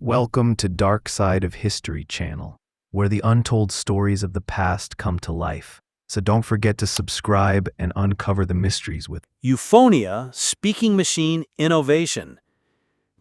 Welcome to Dark Side of History channel, where the untold stories of the past come to life. So don't forget to subscribe and uncover the mysteries with Euphonia Speaking Machine Innovation.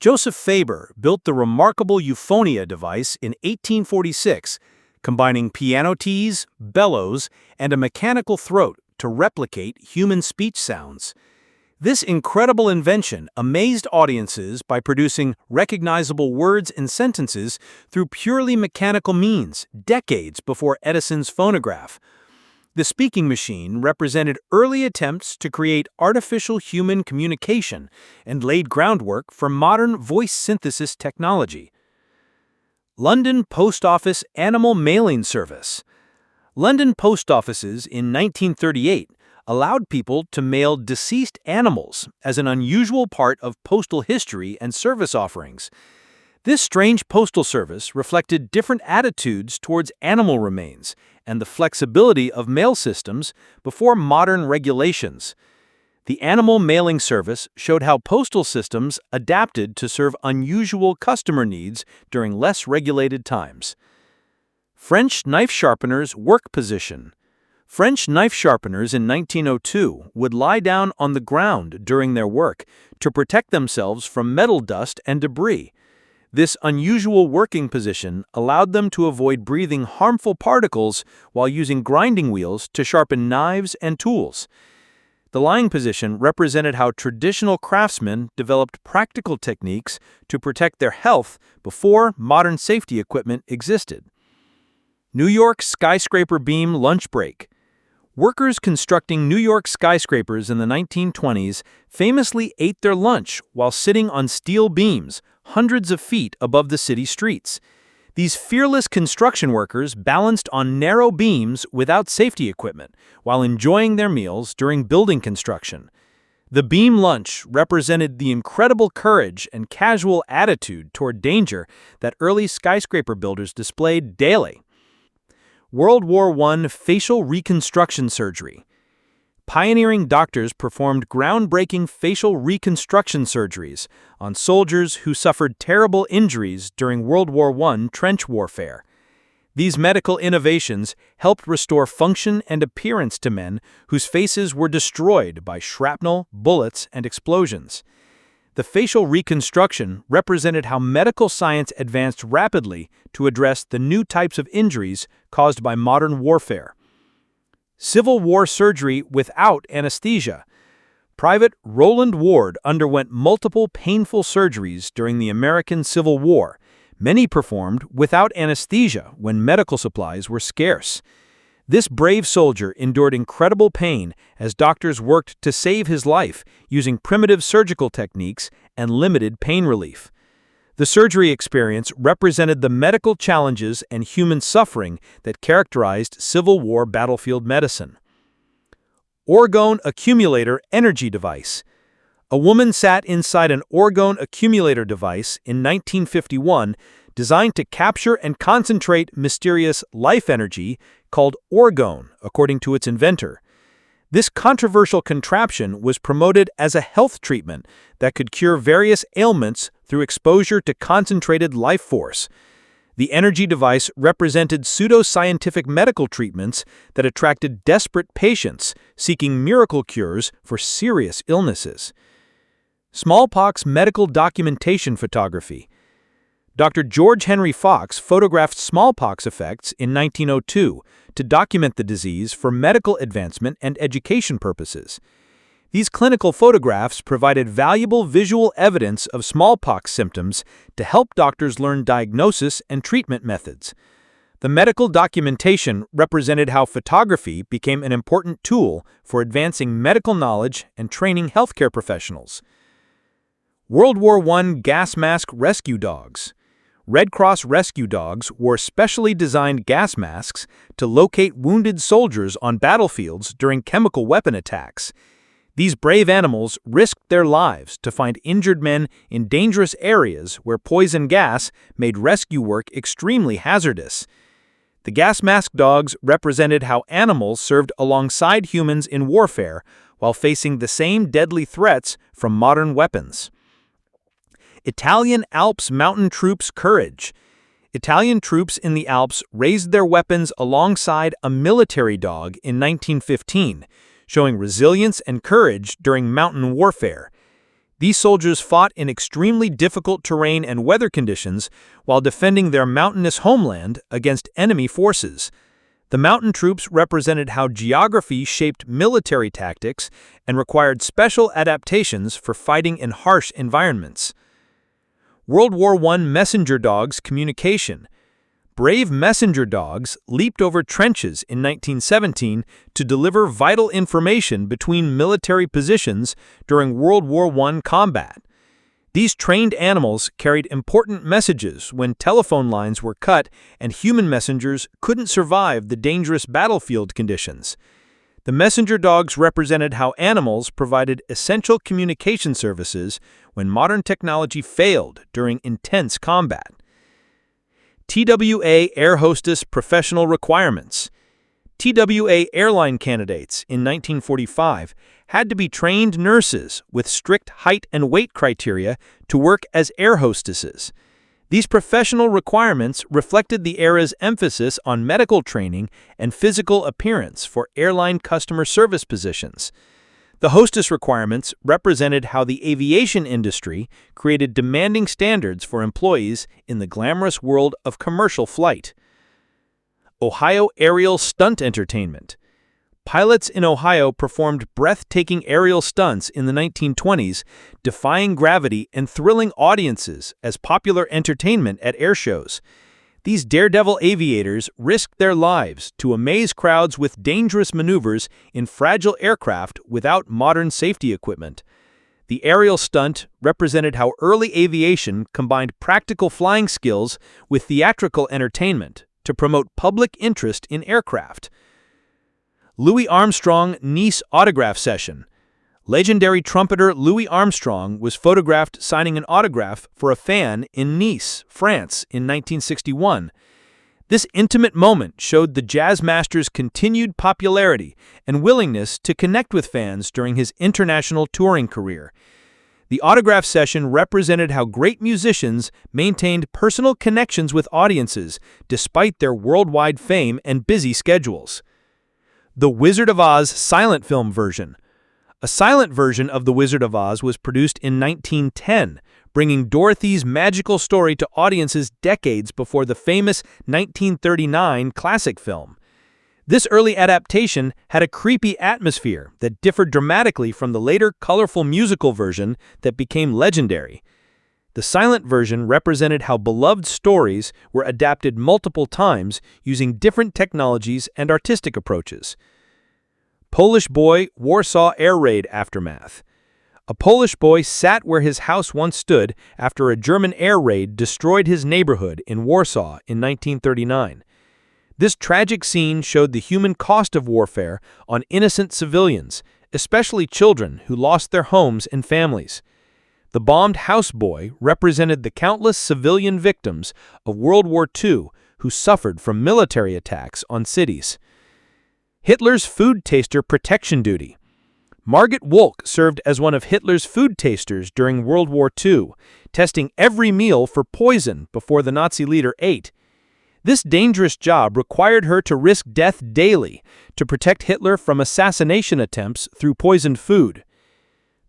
Joseph Faber built the remarkable Euphonia device in 1846, combining piano keys, bellows, and a mechanical throat to replicate human speech sounds. This incredible invention amazed audiences by producing recognizable words and sentences through purely mechanical means, decades before Edison's phonograph. The speaking machine represented early attempts to create artificial human communication and laid groundwork for modern voice synthesis technology. London Post Office Animal Mailing Service. London post offices in 1938 allowed people to mail deceased animals as an unusual part of postal history and service offerings. This strange postal service reflected different attitudes towards animal remains and the flexibility of mail systems before modern regulations. The animal mailing service showed how postal systems adapted to serve unusual customer needs during less regulated times. French knife sharpeners' work position. French knife sharpeners in 1902 would lie down on the ground during their work to protect themselves from metal dust and debris. This unusual working position allowed them to avoid breathing harmful particles while using grinding wheels to sharpen knives and tools. The lying position represented how traditional craftsmen developed practical techniques to protect their health before modern safety equipment existed. New York skyscraper beam lunch break. Workers constructing New York skyscrapers in the 1920s famously ate their lunch while sitting on steel beams hundreds of feet above the city streets. These fearless construction workers balanced on narrow beams without safety equipment while enjoying their meals during building construction. The beam lunch represented the incredible courage and casual attitude toward danger that early skyscraper builders displayed daily. World War I facial reconstruction surgery. Pioneering doctors performed groundbreaking facial reconstruction surgeries on soldiers who suffered terrible injuries during World War I trench warfare. These medical innovations helped restore function and appearance to men whose faces were destroyed by shrapnel, bullets, and explosions. The facial reconstruction represented how medical science advanced rapidly to address the new types of injuries caused by modern warfare. Civil War surgery without anesthesia. Private Roland Ward underwent multiple painful surgeries during the American Civil War, many performed without anesthesia when medical supplies were scarce. This brave soldier endured incredible pain as doctors worked to save his life using primitive surgical techniques and limited pain relief. The surgery experience represented the medical challenges and human suffering that characterized Civil War battlefield medicine. Orgone accumulator energy device. A woman sat inside an orgone accumulator device in 1951 designed to capture and concentrate mysterious life energy called orgone, according to its inventor. This controversial contraption was promoted as a health treatment that could cure various ailments through exposure to concentrated life force. The energy device represented pseudoscientific medical treatments that attracted desperate patients seeking miracle cures for serious illnesses. Smallpox medical documentation photography. Dr. George Henry Fox photographed smallpox effects in 1902 to document the disease for medical advancement and education purposes. These clinical photographs provided valuable visual evidence of smallpox symptoms to help doctors learn diagnosis and treatment methods. The medical documentation represented how photography became an important tool for advancing medical knowledge and training healthcare professionals. World War I gas mask rescue dogs. Red Cross rescue dogs wore specially designed gas masks to locate wounded soldiers on battlefields during chemical weapon attacks. These brave animals risked their lives to find injured men in dangerous areas where poison gas made rescue work extremely hazardous. The gas mask dogs represented how animals served alongside humans in warfare while facing the same deadly threats from modern weapons. Italian Alps mountain troops' courage. Italian troops in the Alps raised their weapons alongside a military dog in 1915, showing resilience and courage during mountain warfare. These soldiers fought in extremely difficult terrain and weather conditions while defending their mountainous homeland against enemy forces. The mountain troops represented how geography shaped military tactics and required special adaptations for fighting in harsh environments. World War I messenger dogs communication. Brave messenger dogs leaped over trenches in 1917 to deliver vital information between military positions during World War I combat. These trained animals carried important messages when telephone lines were cut and human messengers couldn't survive the dangerous battlefield conditions. The messenger dogs represented how animals provided essential communication services when modern technology failed during intense combat. TWA Air Hostess Professional Requirements. TWA airline candidates in 1945 had to be trained nurses with strict height and weight criteria to work as air hostesses. These professional requirements reflected the era's emphasis on medical training and physical appearance for airline customer service positions. The hostess requirements represented how the aviation industry created demanding standards for employees in the glamorous world of commercial flight. Ohio Aerial Stunt Entertainment. Pilots in Ohio performed breathtaking aerial stunts in the 1920s, defying gravity and thrilling audiences as popular entertainment at air shows. These daredevil aviators risked their lives to amaze crowds with dangerous maneuvers in fragile aircraft without modern safety equipment. The aerial stunt represented how early aviation combined practical flying skills with theatrical entertainment to promote public interest in aircraft. Louis Armstrong Nice Autograph Session. Legendary trumpeter Louis Armstrong was photographed signing an autograph for a fan in Nice, France in 1961. This intimate moment showed the jazz master's continued popularity and willingness to connect with fans during his international touring career. The autograph session represented how great musicians maintained personal connections with audiences despite their worldwide fame and busy schedules. The Wizard of Oz silent film version. A silent version of The Wizard of Oz was produced in 1910, bringing Dorothy's magical story to audiences decades before the famous 1939 classic film. This early adaptation had a creepy atmosphere that differed dramatically from the later colorful musical version that became legendary. The silent version represented how beloved stories were adapted multiple times using different technologies and artistic approaches. Polish boy Warsaw air raid aftermath. A Polish boy sat where his house once stood after a German air raid destroyed his neighborhood in Warsaw in 1939. This tragic scene showed the human cost of warfare on innocent civilians, especially children who lost their homes and families. The bombed houseboy represented the countless civilian victims of World War II who suffered from military attacks on cities. Hitler's food taster protection duty. Margit Wolk served as one of Hitler's food tasters during World War II, testing every meal for poison before the Nazi leader ate. This dangerous job required her to risk death daily to protect Hitler from assassination attempts through poisoned food.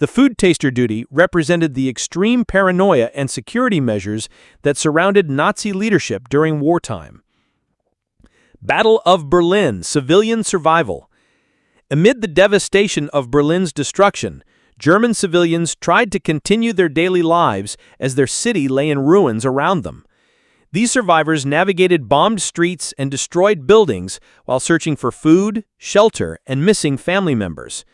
The food taster duty represented the extreme paranoia and security measures that surrounded Nazi leadership during wartime. Battle of Berlin, civilian survival. Amid the devastation of Berlin's destruction, German civilians tried to continue their daily lives as their city lay in ruins around them. These survivors navigated bombed streets and destroyed buildings while searching for food, shelter, and missing family members.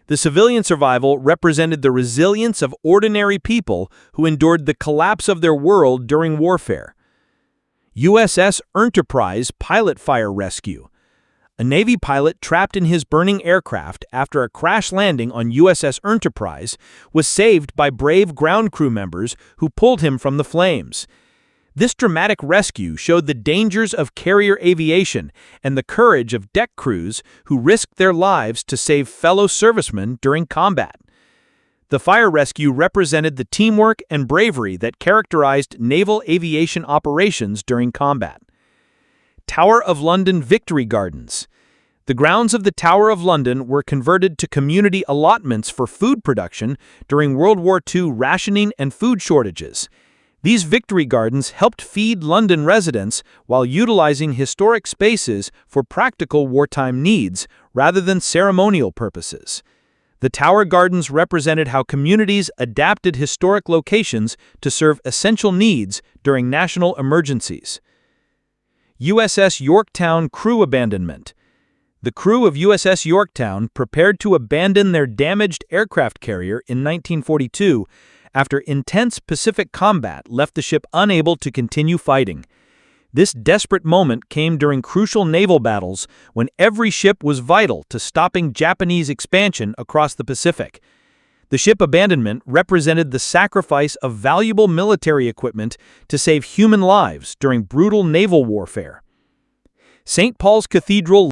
The civilian survival represented the resilience of ordinary people who endured the collapse of their world during warfare. USS Enterprise pilot fire rescue. A Navy pilot trapped in his burning aircraft after a crash landing on USS Enterprise was saved by brave ground crew members who pulled him from the flames. This dramatic rescue showed the dangers of carrier aviation and the courage of deck crews who risked their lives to save fellow servicemen during combat. The fire rescue represented the teamwork and bravery that characterized naval aviation operations during combat. Tower of London Victory Gardens. The grounds of the Tower of London were converted to community allotments for food production during World War II rationing and food shortages. These victory gardens helped feed London residents while utilizing historic spaces for practical wartime needs rather than ceremonial purposes. The Tower Gardens represented how communities adapted historic locations to serve essential needs during national emergencies. USS Yorktown Crew Abandonment. The crew of USS Yorktown prepared to abandon their damaged aircraft carrier in 1942 after intense Pacific combat left the ship unable to continue fighting. This desperate moment came during crucial naval battles when every ship was vital to stopping Japanese expansion across the Pacific. The ship abandonment represented the sacrifice of valuable military equipment to save human lives during brutal naval warfare. St. Paul's Cathedral